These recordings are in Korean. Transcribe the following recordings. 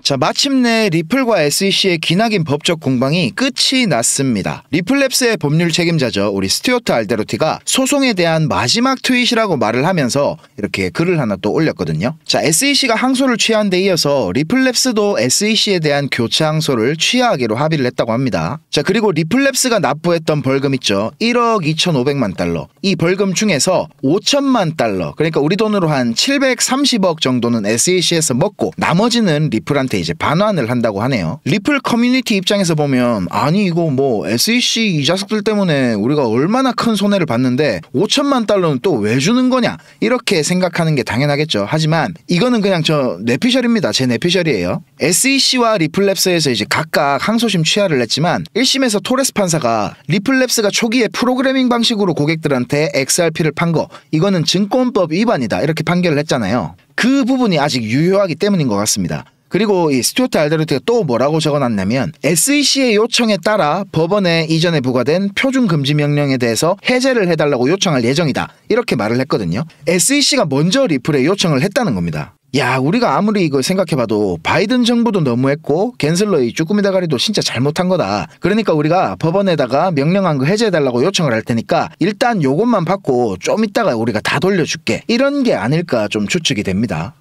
자, 마침내 리플과 SEC의 기나긴 법적 공방이 끝이 났습니다. 리플랩스의 법률 책임자죠. 우리 스튜어트 알데로티가 소송에 대한 마지막 트윗이라고 말을 하면서 이렇게 글을 하나 또 올렸거든요. 자, SEC가 항소를 취한 데 이어서 리플랩스도 SEC에 대한 교체 항소를 취하하기로 합의를 했다고 합니다. 자, 그리고 리플랩스가 납부했던 벌금 있죠. 1억 2,500만 달러. 이 벌금 중에서 5천만 달러, 그러니까 우리 돈으로 한 730억 정도는 SEC에서 먹고 나머지는 리플한테 이제 반환을 한다고 하네요. 리플 커뮤니티 입장에서 보면 아니 이거 뭐 SEC 이 자식들 때문에 우리가 얼마나 큰 손해를 봤는데 5천만 달러는 또 왜 주는 거냐 이렇게 생각하는 게 당연하겠죠. 하지만 이거는 그냥 저 내피셜입니다. 제 내피셜이에요. SEC와 리플랩스에서 이제 각각 항소심 취하를 했지만 1심에서 토레스 판사가 리플랩스가 초기에 프로그래밍 방식으로 고객들한테 XRP를 판 거 이거는 증권법 위반이다 이렇게 판결을 했잖아요. 그 부분이 아직 유효하기 때문인 것 같습니다. 그리고 이 스튜어트 알데로티가 또 뭐라고 적어놨냐면 SEC의 요청에 따라 법원에 이전에 부과된 표준 금지 명령에 대해서 해제를 해달라고 요청할 예정이다 이렇게 말을 했거든요. SEC가 먼저 리플에 요청을 했다는 겁니다. 야, 우리가 아무리 이거 생각해봐도 바이든 정부도 너무했고 갠슬러의 쭈꾸미 대가리도 진짜 잘못한 거다. 그러니까 우리가 법원에다가 명령한 거 해제해달라고 요청을 할 테니까 일단 요것만 받고 좀 이따가 우리가 다 돌려줄게 이런 게 아닐까 좀 추측이 됩니다.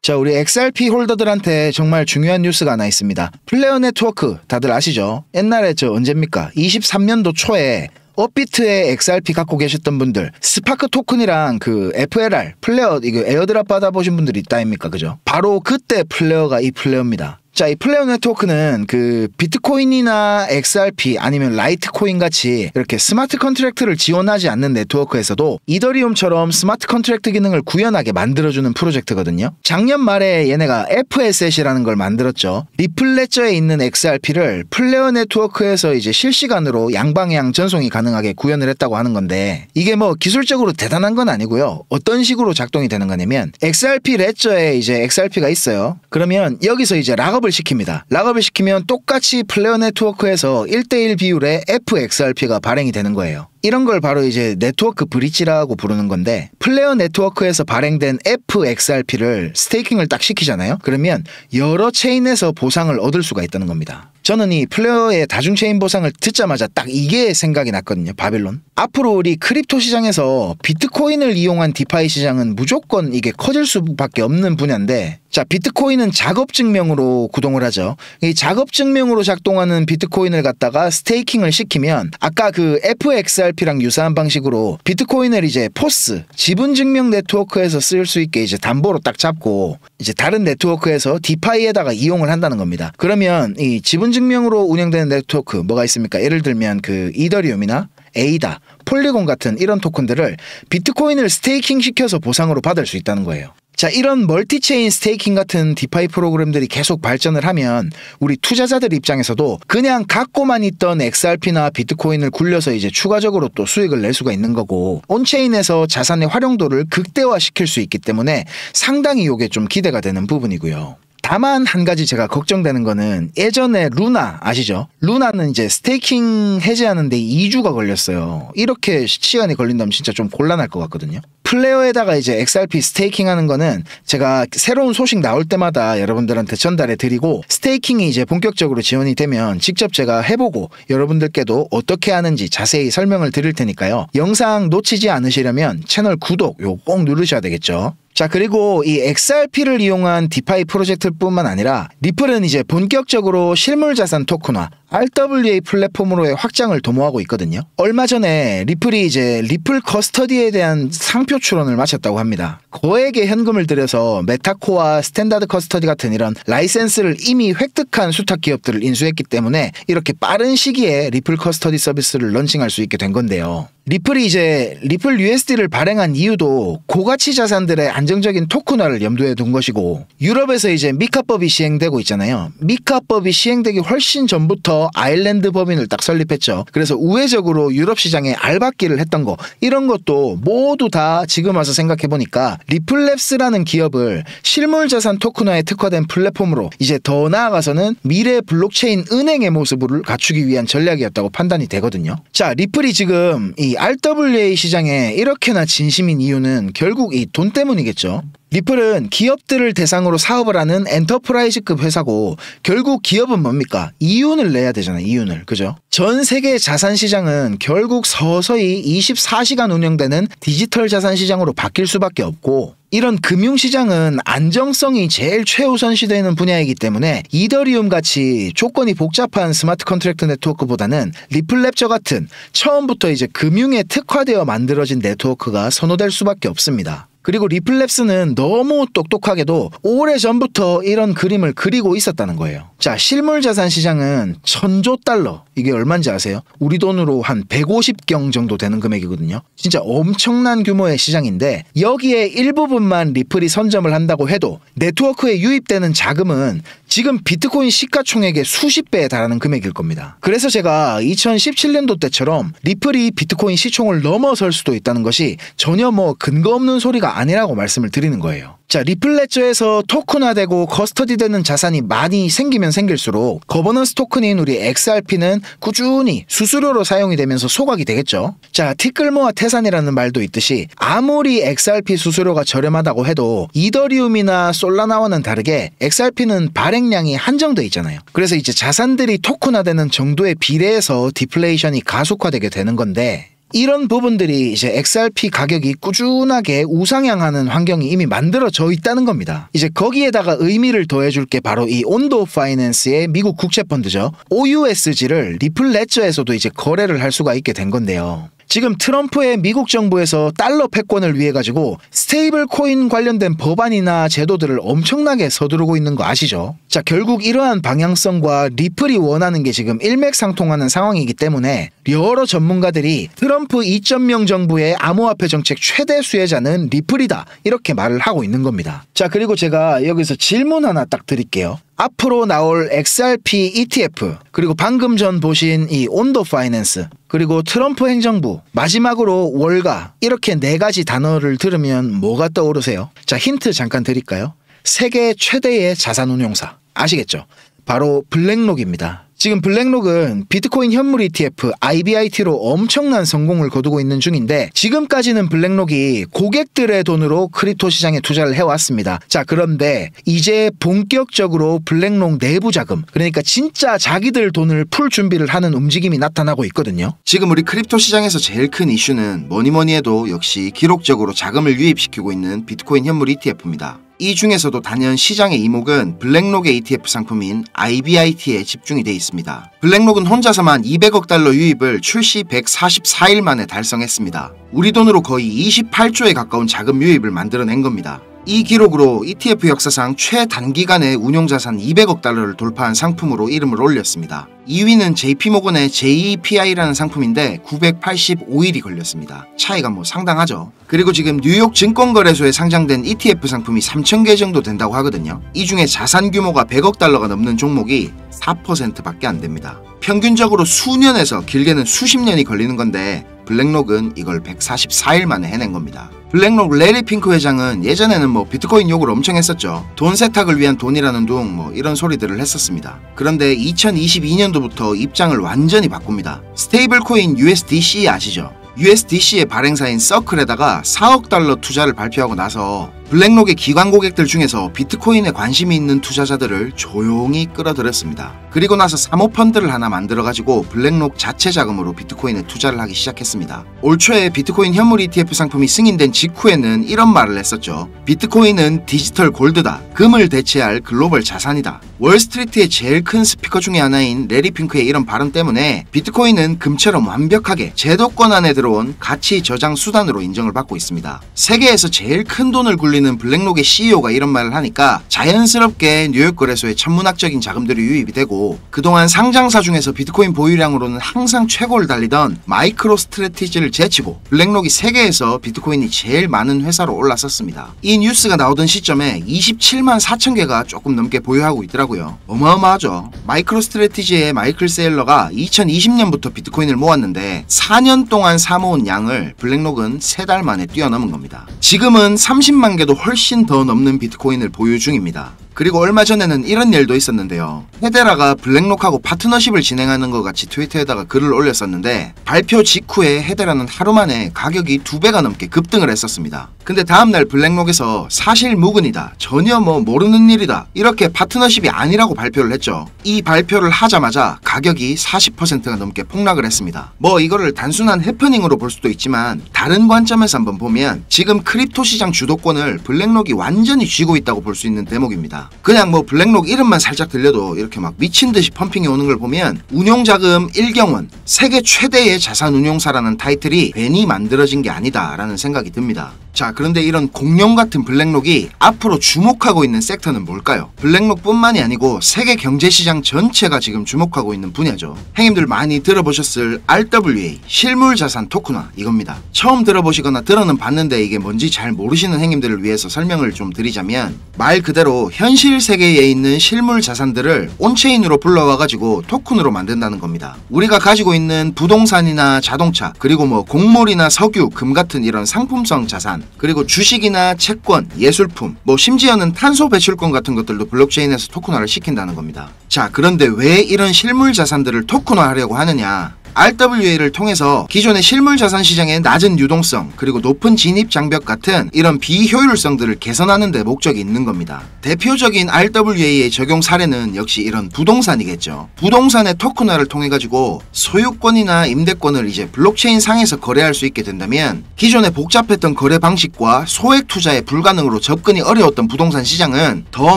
자, 우리 XRP 홀더들한테 정말 중요한 뉴스가 하나 있습니다. 플레어 네트워크 다들 아시죠? 옛날에 저 언제입니까? 23년도 초에 업비트에 XRP 갖고 계셨던 분들 스파크 토큰이랑 그 FLR 플레어 이거 에어드랍 받아보신 분들이 있다 아닙니까? 그죠? 바로 그때 플레어가 이 플레어입니다. 자, 이 플레어 네트워크는 그 비트코인이나 XRP 아니면 라이트코인 같이 이렇게 스마트 컨트랙트를 지원하지 않는 네트워크에서도 이더리움처럼 스마트 컨트랙트 기능을 구현하게 만들어주는 프로젝트거든요. 작년 말에 얘네가 FSS이라는 걸 만들었죠. 리플 레저에 있는 XRP를 플레어 네트워크에서 이제 실시간으로 양방향 전송이 가능하게 구현을 했다고 하는 건데 이게 뭐 기술적으로 대단한 건 아니고요. 어떤 식으로 작동이 되는 거냐면 XRP 레저에 이제 XRP가 있어요. 그러면 여기서 이제 락업을 시킵니다. 락업을 시키면 똑같이 플레어 네트워크에서 1:1 비율의 FXRP가 발행이 되는 거예요. 이런 걸 바로 이제 네트워크 브릿지라고 부르는 건데 플레어 네트워크에서 발행된 FXRP를 스테이킹을 딱 시키잖아요. 그러면 여러 체인에서 보상을 얻을 수가 있다는 겁니다. 저는 이 플레어의 다중체인 보상을 듣자마자 딱 이게 생각이 났거든요. 바빌론. 앞으로 우리 크립토 시장에서 비트코인을 이용한 디파이 시장은 무조건 이게 커질 수밖에 없는 분야인데 자, 비트코인은 작업증명으로 구동을 하죠. 이 작업증명으로 작동하는 비트코인을 갖다가 스테이킹을 시키면 아까 그 FXRP랑 유사한 방식으로 비트코인을 이제 포스, 지분증명 네트워크에서 쓸 수 있게 이제 담보로 딱 잡고 이제 다른 네트워크에서 디파이에다가 이용을 한다는 겁니다. 그러면 이 지분증명으로 운영되는 네트워크 뭐가 있습니까? 예를 들면 그 이더리움이나 에이다, 폴리곤 같은 이런 토큰들을 비트코인을 스테이킹 시켜서 보상으로 받을 수 있다는 거예요. 자, 이런 멀티체인 스테이킹 같은 디파이 프로그램들이 계속 발전을 하면 우리 투자자들 입장에서도 그냥 갖고만 있던 XRP나 비트코인을 굴려서 이제 추가적으로 또 수익을 낼 수가 있는 거고 온체인에서 자산의 활용도를 극대화시킬 수 있기 때문에 상당히 이게 좀 기대가 되는 부분이고요. 다만 한 가지 제가 걱정되는 거는 예전에 루나 아시죠? 루나는 이제 스테이킹 해제하는데 2주가 걸렸어요. 이렇게 시간이 걸린다면 진짜 좀 곤란할 것 같거든요. 플레어에다가 이제 XRP 스테이킹 하는 거는 제가 새로운 소식 나올 때마다 여러분들한테 전달해 드리고 스테이킹이 이제 본격적으로 지원이 되면 직접 제가 해보고 여러분들께도 어떻게 하는지 자세히 설명을 드릴 테니까요. 영상 놓치지 않으시려면 채널 구독 요 꼭 누르셔야 되겠죠. 자, 그리고 이 XRP를 이용한 디파이 프로젝트뿐만 아니라 리플은 이제 본격적으로 실물자산 토큰화 RWA 플랫폼으로의 확장을 도모하고 있거든요. 얼마 전에 리플이 이제 리플 커스터디에 대한 상표 출원을 마쳤다고 합니다. 거액의 현금을 들여서 메타코와 스탠다드 커스터디 같은 이런 라이센스를 이미 획득한 수탁 기업들을 인수했기 때문에 이렇게 빠른 시기에 리플 커스터디 서비스를 런칭할 수 있게 된 건데요. 리플이 이제 리플 USD를 발행한 이유도 고가치 자산들의 안정적인 토큰화를 염두에 둔 것이고 유럽에서 이제 미카법이 시행되고 있잖아요. 미카법이 시행되기 훨씬 전부터 처음부터 아일랜드 법인을 딱 설립했죠. 그래서 우회적으로 유럽 시장에 알박기를 했던 거, 이런 것도 모두 다 지금 와서 생각해보니까 리플랩스라는 기업을 실물자산 토큰화에 특화된 플랫폼으로 이제 더 나아가서는 미래 블록체인 은행의 모습을 갖추기 위한 전략이었다고 판단이 되거든요. 자, 리플이 지금 이 RWA 시장에 이렇게나 진심인 이유는 결국 이 돈 때문이겠죠. 리플은 기업들을 대상으로 사업을 하는 엔터프라이즈급 회사고, 결국 기업은 뭡니까? 이윤을 내야 되잖아요. 이윤을. 그죠? 전 세계 자산 시장은 결국 서서히 24시간 운영되는 디지털 자산 시장으로 바뀔 수밖에 없고, 이런 금융시장은 안정성이 제일 최우선시되는 분야이기 때문에 이더리움 같이 조건이 복잡한 스마트 컨트랙트 네트워크보다는 리플랩저 같은 처음부터 이제 금융에 특화되어 만들어진 네트워크가 선호될 수밖에 없습니다. 그리고 리플랩스는 너무 똑똑하게도 오래전부터 이런 그림을 그리고 있었다는 거예요. 자, 실물자산 시장은 1000조 달러, 이게 얼마인지 아세요? 우리 돈으로 한 150경 정도 되는 금액이거든요. 진짜 엄청난 규모의 시장인데, 여기에 일부분만 리플이 선점을 한다고 해도 네트워크에 유입되는 자금은 지금 비트코인 시가총액의 수십 배에 달하는 금액일 겁니다. 그래서 제가 2017년도 때처럼 리플이 비트코인 시총을 넘어설 수도 있다는 것이 전혀 뭐 근거 없는 소리가 아니라고 말씀을 드리는 거예요. 자, 리플레저에서 토큰화되고 커스터디되는 자산이 많이 생기면 생길수록 거버넌스 토큰인 우리 XRP는 꾸준히 수수료로 사용이 되면서 소각이 되겠죠. 자, 티끌모아 태산이라는 말도 있듯이 아무리 XRP 수수료가 저렴하다고 해도 이더리움이나 솔라나와는 다르게 XRP는 발행량이 한정돼 있잖아요. 그래서 이제 자산들이 토큰화되는 정도에 비례해서 디플레이션이 가속화되게 되는 건데, 이런 부분들이 이제 XRP 가격이 꾸준하게 우상향하는 환경이 이미 만들어져 있다는 겁니다. 이제 거기에다가 의미를 더해줄 게 바로 이 온도 파이낸스의 미국 국채펀드죠. OUSG를 리플레저에서도 이제 거래를 할 수가 있게 된 건데요. 지금 트럼프의 미국 정부에서 달러 패권을 위해 가지고 스테이블 코인 관련된 법안이나 제도들을 엄청나게 서두르고 있는 거 아시죠? 자, 결국 이러한 방향성과 리플이 원하는 게 지금 일맥상통하는 상황이기 때문에 여러 전문가들이 트럼프 2.0 정부의 암호화폐 정책 최대 수혜자는 리플이다, 이렇게 말을 하고 있는 겁니다. 자, 그리고 제가 여기서 질문 하나 딱 드릴게요. 앞으로 나올 XRP ETF, 그리고 방금 전 보신 이 온도 파이낸스, 그리고 트럼프 행정부, 마지막으로 월가, 이렇게 4가지 단어를 들으면 뭐가 떠오르세요? 자, 힌트 잠깐 드릴까요? 세계 최대의 자산운용사 아시겠죠? 바로 블랙록입니다. 지금 블랙록은 비트코인 현물 ETF IBIT로 엄청난 성공을 거두고 있는 중인데, 지금까지는 블랙록이 고객들의 돈으로 크립토 시장에 투자를 해왔습니다. 자, 그런데 이제 본격적으로 블랙록 내부 자금, 그러니까 진짜 자기들 돈을 풀 준비를 하는 움직임이 나타나고 있거든요. 지금 우리 크립토 시장에서 제일 큰 이슈는 뭐니뭐니 해도 역시 기록적으로 자금을 유입시키고 있는 비트코인 현물 ETF입니다. 이 중에서도 단연 시장의 이목은 블랙록의 ETF 상품인 IBIT에 집중이 돼 있습니다. 블랙록은 혼자서만 200억 달러 유입을 출시 144일 만에 달성했습니다. 우리 돈으로 거의 28조에 가까운 자금 유입을 만들어낸 겁니다. 이 기록으로 ETF 역사상 최단기간에 운용자산 200억 달러를 돌파한 상품으로 이름을 올렸습니다. 2위는 JP모건의 JEPI라는 상품인데 985일이 걸렸습니다. 차이가 뭐 상당하죠. 그리고 지금 뉴욕 증권거래소에 상장된 ETF 상품이 3,000개 정도 된다고 하거든요. 이 중에 자산 규모가 100억 달러가 넘는 종목이 4%밖에 안 됩니다. 평균적으로 수년에서 길게는 수십 년이 걸리는 건데, 블랙록은 이걸 144일 만에 해낸 겁니다. 블랙록 레리 핑크 회장은 예전에는 뭐 비트코인 욕을 엄청 했었죠. 돈 세탁을 위한 돈이라는 둥 뭐 이런 소리들을 했었습니다. 그런데 2022년도부터 입장을 완전히 바꿉니다. 스테이블 코인 USDC 아시죠? USDC의 발행사인 서클에다가 4억 달러 투자를 발표하고 나서 블랙록의 기관 고객들 중에서 비트코인에 관심이 있는 투자자들을 조용히 끌어들였습니다. 그리고 나서 사모펀드를 하나 만들어가지고 블랙록 자체 자금으로 비트코인에 투자를 하기 시작했습니다. 올 초에 비트코인 현물 ETF 상품이 승인된 직후에는 이런 말을 했었죠. 비트코인은 디지털 골드다. 금을 대체할 글로벌 자산이다. 월스트리트의 제일 큰 스피커 중에 하나인 레리 핑크의 이런 발언 때문에 비트코인은 금처럼 완벽하게 제도권 안에 들어온 가치 저장 수단으로 인정을 받고 있습니다. 세계에서 제일 큰 돈을 굴리는 부리는 블랙록의 CEO가 이런 말을 하니까 자연스럽게 뉴욕 거래소에 천문학적인 자금들이 유입이 되고 그동안 상장사 중에서 비트코인 보유량으로는 항상 최고를 달리던 마이크로 스트래티지를 제치고 블랙록이 세계에서 비트코인이 제일 많은 회사로 올라섰습니다. 이 뉴스가 나오던 시점에 27만 4천 개가 조금 넘게 보유하고 있더라고요. 어마어마하죠. 마이크로 스트래티지의 마이클 세일러가 2020년부터 비트코인을 모았는데 4년 동안 사모은 양을 블랙록은 3달 만에 뛰어넘은 겁니다. 지금은 30만 개도 훨씬 더 넘는 비트코인을 보유 중입니다. 그리고 얼마 전에는 이런 일도 있었는데요. 헤데라가 블랙록하고 파트너십을 진행하는 것 같이 트위터에다가 글을 올렸었는데 발표 직후에 헤데라는 하루 만에 가격이 2배가 넘게 급등을 했었습니다. 근데 다음날 블랙록에서 사실 무근이다, 전혀 모르는 일이다, 이렇게 파트너십이 아니라고 발표를 했죠. 이 발표를 하자마자 가격이 40%가 넘게 폭락을 했습니다. 이거를 단순한 해프닝으로 볼 수도 있지만 다른 관점에서 한번 보면 지금 크립토 시장 주도권을 블랙록이 완전히 쥐고 있다고 볼 수 있는 대목입니다. 그냥 블랙록 이름만 살짝 들려도 이렇게 막 미친듯이 펌핑이 오는 걸 보면 운용자금 1경원, 세계 최대의 자산운용사라는 타이틀이 괜히 만들어진 게 아니다라는 생각이 듭니다. 자, 그런데 이런 공룡 같은 블랙록이 앞으로 주목하고 있는 섹터는 뭘까요? 블랙록뿐만이 아니고 세계 경제시장 전체가 지금 주목하고 있는 분야죠. 형님들 많이 들어보셨을 RWA, 실물자산 토큰화, 이겁니다. 처음 들어보시거나 들어는 봤는데 이게 뭔지 잘 모르시는 형님들을 위해서 설명을 좀 드리자면 말 그대로 현실 세계에 있는 실물 자산들을 온체인으로 불러와가지고 토큰으로 만든다는 겁니다. 우리가 가지고 있는 부동산이나 자동차, 그리고 곡물이나 석유, 금 같은 이런 상품성 자산, 그리고 주식이나 채권, 예술품, 심지어는 탄소 배출권 같은 것들도 블록체인에서 토큰화를 시킨다는 겁니다. 자, 그런데 왜 이런 실물 자산들을 토큰화하려고 하느냐? RWA를 통해서 기존의 실물 자산 시장의 낮은 유동성 그리고 높은 진입 장벽 같은 이런 비효율성들을 개선하는 데 목적이 있는 겁니다. 대표적인 RWA의 적용 사례는 역시 이런 부동산이겠죠. 부동산의 토큰화를 통해 가지고 소유권이나 임대권을 이제 블록체인 상에서 거래할 수 있게 된다면 기존의 복잡했던 거래 방식과 소액 투자에 불가능으로 접근이 어려웠던 부동산 시장은 더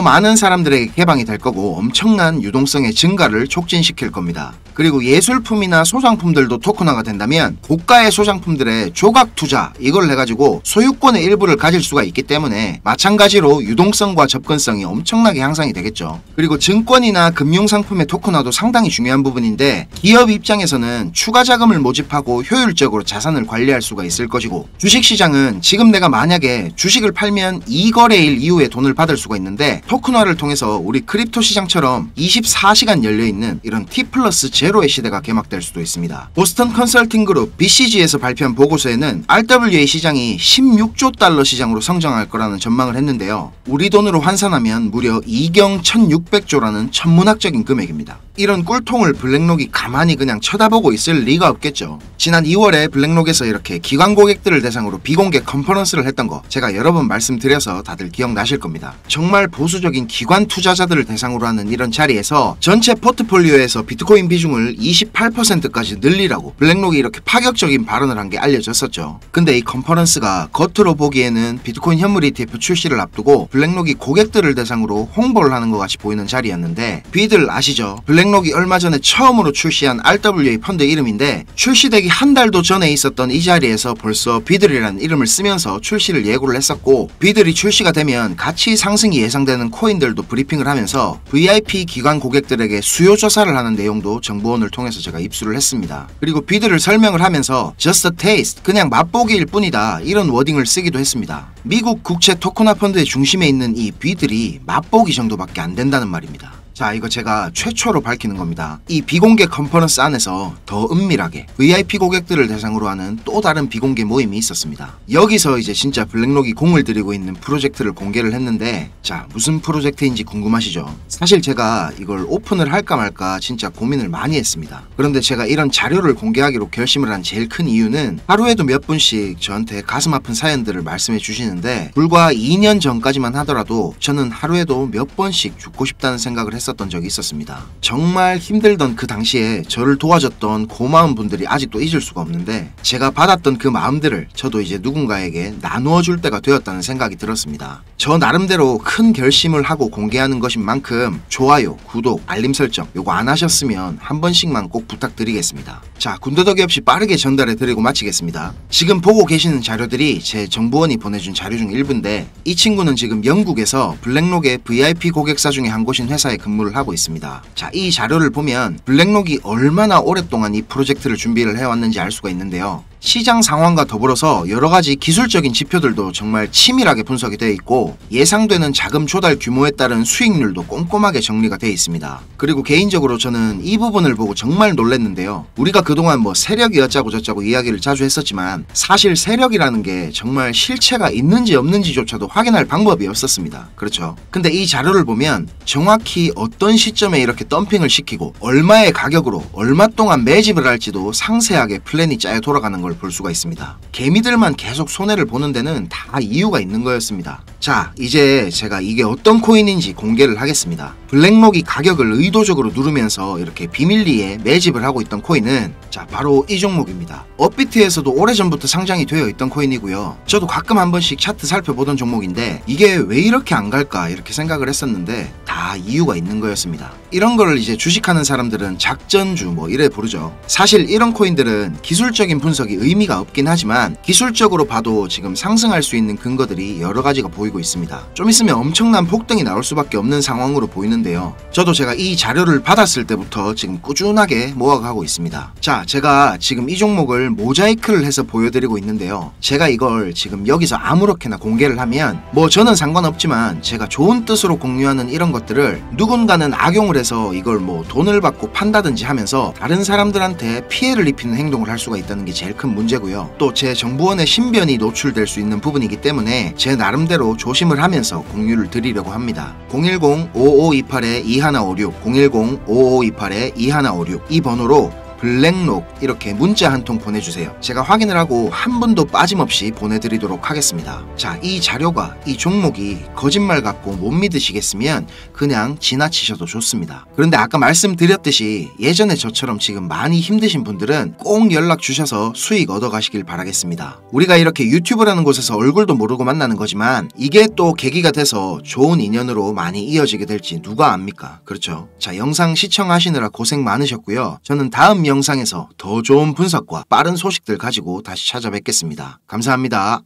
많은 사람들에게 개방이 될 거고 엄청난 유동성의 증가를 촉진시킬 겁니다. 그리고 예술품이나 소장품들도 토큰화가 된다면 고가의 소장품들의 조각 투자, 이걸 해가지고 소유권의 일부를 가질 수가 있기 때문에 마찬가지로 유동성과 접근성이 엄청나게 향상이 되겠죠. 그리고 증권이나 금융상품의 토큰화도 상당히 중요한 부분인데 기업 입장에서는 추가 자금을 모집하고 효율적으로 자산을 관리할 수가 있을 것이고, 주식시장은 지금 내가 만약에 주식을 팔면 2거래일 이후에 돈을 받을 수가 있는데 토큰화를 통해서 우리 크립토 시장처럼 24시간 열려있는 이런 T+0의 시대가 개막될 수도 있습니다. 보스턴 컨설팅 그룹 BCG에서 발표한 보고서에는 RWA 시장이 16조 달러 시장으로 성장할 거라는 전망을 했는데요. 우리 돈으로 환산하면 무려 2경 1600조라는 천문학적인 금액입니다. 이런 꿀통을 블랙록이 가만히 그냥 쳐다보고 있을 리가 없겠죠. 지난 2월에 블랙록에서 이렇게 기관 고객들을 대상으로 비공개 컨퍼런스를 했던 거 제가 여러 번 말씀드려서 다들 기억나실 겁니다. 정말 보수적인 기관 투자자들을 대상으로 하는 이런 자리에서 전체 포트폴리오에서 비트코인 비중을 28%까지 늘리라고 블랙록이 이렇게 파격적인 발언을 한 게 알려졌었죠. 근데 이 컨퍼런스가 겉으로 보기에는 비트코인 현물 ETF 출시를 앞두고 블랙록이 고객들을 대상으로 홍보를 하는 것 같이 보이는 자리였는데, 비들 아시죠? 블랙록이 얼마 전에 처음으로 출시한 RWA 펀드 이름인데 출시되기 한 달도 전에 있었던 이 자리에서 벌써 비들이라는 이름을 쓰면서 출시를 예고를 했었고, 비들이 출시가 되면 가치 상승이 예상되는 코인들도 브리핑을 하면서 VIP 기관 고객들에게 수요 조사를 하는 내용도 정보원을 통해서 제가 입수를 했습니다. 그리고 비들을 설명을 하면서 just a taste, 그냥 맛보기일 뿐이다, 이런 워딩을 쓰기도 했습니다. 미국 국채 토큰화 펀드의 중심에 있는 이 비들이 맛보기 정도밖에 안 된다는 말입니다. 자, 이거 제가 최초로 밝히는 겁니다. 이 비공개 컨퍼런스 안에서 더 은밀하게 VIP 고객들을 대상으로 하는 또 다른 비공개 모임이 있었습니다. 여기서 이제 진짜 블랙록이 공을 들이고 있는 프로젝트를 공개를 했는데, 자, 무슨 프로젝트인지 궁금하시죠? 사실 제가 이걸 오픈을 할까 말까 진짜 고민을 많이 했습니다. 그런데 제가 이런 자료를 공개하기로 결심을 한 제일 큰 이유는 하루에도 몇 분씩 저한테 가슴 아픈 사연들을 말씀해 주시는데, 불과 2년 전까지만 하더라도 저는 하루에도 몇 번씩 죽고 싶다는 생각을 했었거든요. 했었던 적이 있었습니다. 정말 힘들던 그 당시에 저를 도와줬던 고마운 분들이 아직도 잊을 수가 없는데, 제가 받았던 그 마음들을 저도 이제 누군가에게 나누어 줄 때가 되었다는 생각이 들었습니다. 저 나름대로 큰 결심을 하고 공개하는 것인 만큼 좋아요, 구독, 알림 설정 요거 안 하셨으면 한 번씩만 꼭 부탁드리겠습니다. 자, 군더더기 없이 빠르게 전달해 드리고 마치겠습니다. 지금 보고 계시는 자료들이 제 정보원이 보내준 자료 중 일부인데, 이 친구는 지금 영국에서 블랙록의 VIP 고객사 중에 한 곳인 회사에 근무를 하고 있습니다. 자, 이 자료를 보면 블랙록이 얼마나 오랫동안 이 프로젝트를 준비를 해왔는지 알 수가 있는데요. 시장 상황과 더불어서 여러가지 기술적인 지표들도 정말 치밀하게 분석이 되어 있고, 예상되는 자금 조달 규모에 따른 수익률도 꼼꼼하게 정리가 되어 있습니다. 그리고 개인적으로 저는 이 부분을 보고 정말 놀랐는데요. 우리가 그동안 뭐 세력이 어쩌고 저쩌고 이야기를 자주 했었지만, 사실 세력이라는 게 정말 실체가 있는지 없는지조차도 확인할 방법이 없었습니다. 그렇죠? 근데 이 자료를 보면 정확히 어떤 시점에 이렇게 덤핑을 시키고 얼마의 가격으로 얼마 동안 매집을 할지도 상세하게 플랜이 짜여 돌아가는 걸 볼 수가 있습니다. 개미들만 계속 손해를 보는 데는 다 이유가 있는 거였습니다. 자, 이제 제가 이게 어떤 코인인지 공개를 하겠습니다. 블랙록이 가격을 의도적으로 누르면서 이렇게 비밀리에 매집을 하고 있던 코인은 자, 바로 이 종목입니다. 업비트에서도 오래전부터 상장이 되어 있던 코인이고요. 저도 가끔 한 번씩 차트 살펴보던 종목인데, 이게 왜 이렇게 안 갈까 이렇게 생각을 했었는데 다 이유가 있는 거였습니다. 이런 걸 이제 주식하는 사람들은 작전주 뭐 이래 부르죠. 사실 이런 코인들은 기술적인 분석이 의미가 없긴 하지만 기술적으로 봐도 지금 상승할 수 있는 근거들이 여러 가지가 보이고 있습니다. 좀 있으면 엄청난 폭등이 나올 수밖에 없는 상황으로 보이는데요. 저도 제가 이 자료를 받았을 때부터 지금 꾸준하게 모아가고 있습니다. 자, 제가 지금 이 종목을 모자이크를 해서 보여드리고 있는데요. 제가 이걸 지금 여기서 아무렇게나 공개를 하면 뭐 저는 상관없지만, 제가 좋은 뜻으로 공유하는 이런 것들을 누군가는 악용을 해서 이걸 뭐 돈을 받고 판다든지 하면서 다른 사람들한테 피해를 입히는 행동을 할 수가 있다는 게 제일 큰 문제고요. 또 제 정보원의 신변이 노출될 수 있는 부분이기 때문에 제 나름대로 조심을 하면서 공유를 드리려고 합니다. 010-5528-2156 010-5528-2156 이 번호로 블랙록 이렇게 문자 한 통 보내주세요. 제가 확인을 하고 한 분도 빠짐없이 보내드리도록 하겠습니다. 자, 이 자료가, 이 종목이 거짓말 같고 못 믿으시겠으면 그냥 지나치셔도 좋습니다. 그런데 아까 말씀드렸듯이 예전에 저처럼 지금 많이 힘드신 분들은 꼭 연락 주셔서 수익 얻어가시길 바라겠습니다. 우리가 이렇게 유튜브라는 곳에서 얼굴도 모르고 만나는 거지만 이게 또 계기가 돼서 좋은 인연으로 많이 이어지게 될지 누가 압니까? 그렇죠? 자, 영상 시청하시느라 고생 많으셨고요. 저는 다음 영상에서 더 좋은 분석과 빠른 소식들 가지고 다시 찾아뵙겠습니다. 감사합니다.